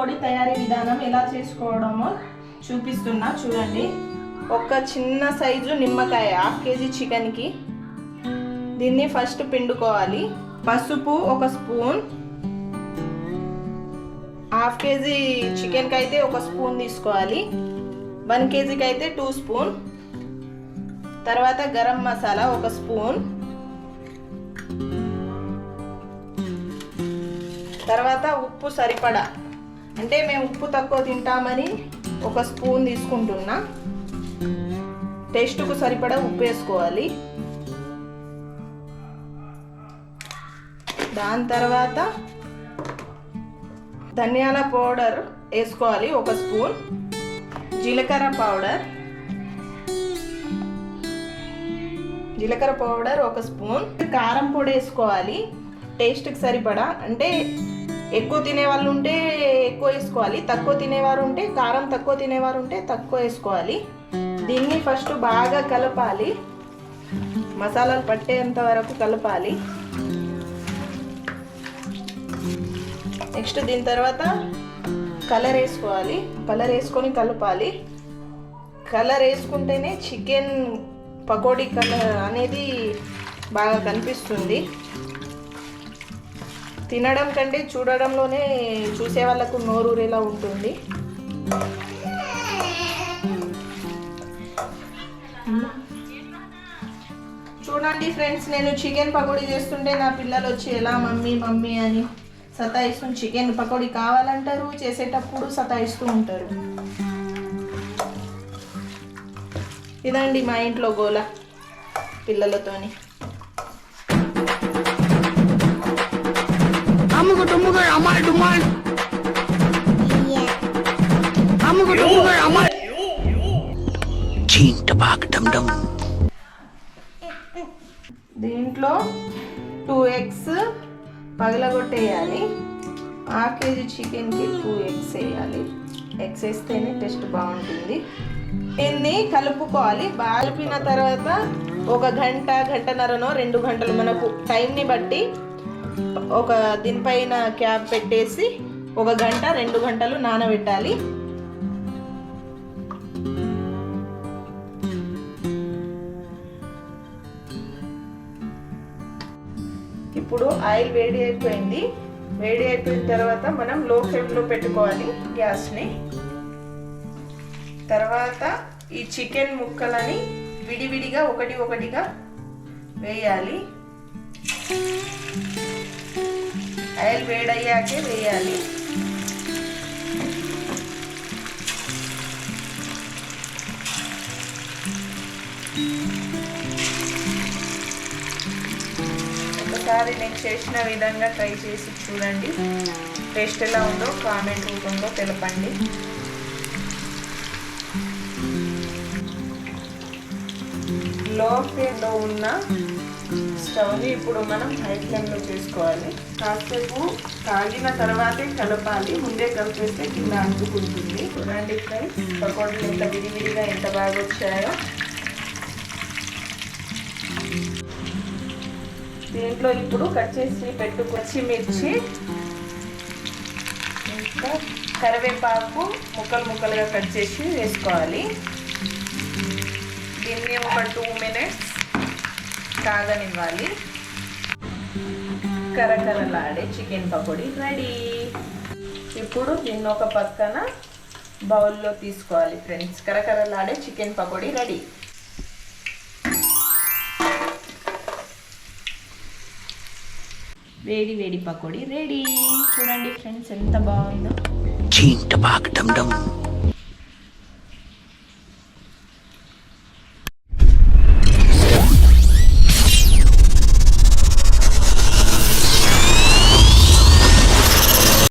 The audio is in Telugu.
పకోడీ తయారీ విధానం ఎలా చేసుకోవడమో చూపిస్తున్నా చూడండి. ఒక చిన్న సైజు నిమ్మకాయ 1/2 kg చికెన్కి. దీన్ని ఫస్ట్ పిండుకోవాలి. పసుపు 1 స్పూన్, 1/2 kg చికెన్కి అయితే 1 స్పూన్ తీసుకోవాలి. 1 kgకి అయితే 2 స్పూన్. తర్వాత గరం మసాలా 1 స్పూన్. తర్వాత ఉప్పు సరిపడా, అంటే మేము ఉప్పు తక్కువ తింటామని 1 స్పూన్ తీసుకుంటున్నా. టేస్ట్కు సరిపడా ఉప్పు వేసుకోవాలి. దాని తర్వాత ధనియాల పౌడర్ వేసుకోవాలి 1 స్పూన్. జీలకర్ర పౌడర్ 1 స్పూన్. కారం పొడి వేసుకోవాలి టేస్ట్కి సరిపడా. అంటే ఎక్కువ తినేవాళ్ళు ఉంటే ఎక్కువ వేసుకోవాలి, తక్కువ తినేవారు ఉంటే కారం తక్కువ తినేవారు ఉంటే తక్కువ వేసుకోవాలి. దీన్ని ఫస్ట్ బాగా కలపాలి, మసాలాలు పట్టేంత వరకు కలపాలి. నెక్స్ట్ దీని తర్వాత కలర్ వేసుకోవాలి. కలర్ వేసుకొని కలపాలి. కలర్ వేసుకుంటేనే చికెన్ పకోడీ కలర్ అనేది బాగా కనిపిస్తుంది. తినడం కంటే చూడడంలోనే చూసే వాళ్ళకు నోరూరేలా ఉంటుంది. చూడండి ఫ్రెండ్స్, నేను చికెన్ పకోడీ చేస్తుంటే నా పిల్లలు వచ్చి ఎలా మమ్మీ మమ్మీ అని సతాయిస్తూ చికెన్ పకోడీ కావాలంటారు, చేసేటప్పుడు సతాయిస్తూ ఉంటారు. ఇదండి మా ఇంట్లో గోల పిల్లలతోని. దీంట్లో 2 eggs పగలగొట్టేయాలి. 1/2 kg చికెన్కి 2 eggs వేయాలి. ఎగ్స్ వేస్తేనే టేస్ట్ బాగుంటుంది. దీన్ని కలుపుకోవాలి. కలిపిన తర్వాత 1 గంట, గంటన్నరనో 2 గంటలు మనకు టైంని బట్టి దీనిపైన క్యాప్ పెట్టేసి 1 గంట 2 గంటలు నానబెట్టాలి. ఇప్పుడు ఆయిల్ వేడి అయిపోయింది. వేడి అయిపోయిన తర్వాత మనం లో ఫ్లేమ్లో పెట్టుకోవాలి గ్యాస్ని. తర్వాత ఈ చికెన్ ముక్కలని విడివిడిగా ఒకటిగా వేయాలి. ఆయిల్ వేడయ్యాకే వేయాలి. ఒకసారి నేను చేసిన విధంగా ట్రై చేసి చూడండి. టేస్ట్ ఎలా ఉందో కామెంట్ రూపంలో తెలపండి. లో ఫ్లేమ్లో ఉన్న స్టవ్ని ఇప్పుడు మనం హై ఫ్లేమ్లో చేసుకోవాలి. కాసేపు కాగిన తర్వాతే కలపాలి. ముందే కలిపేస్తే కింద అంటుకుంటుంది. చూడండి ఫ్రెండ్స్, పకోడీలు ఎంత విడివిడిగా ఎంత బాగా వచ్చాయో. దీంట్లో ఇప్పుడు కట్ చేసి పచ్చిమిర్చి ఇంకా కరివేపాకు ముక్కలుగా కట్ చేసి వేసుకోవాలి. దీన్ని ఒక 2 minutes కాగనివ్వాలి. కరకరలాడే చికెన్ పకోడీ రెడీ. ఇప్పుడు దీన్ని ఒక పక్కన బౌల్లో తీసుకోవాలి ఫ్రెండ్స్. కరకరలాడే చికెన్ పకోడీ రెడీ. వేడి వేడి పకోడీ రెడీ. చూడండి ఫ్రెండ్స్ ఎంత బాగుందో.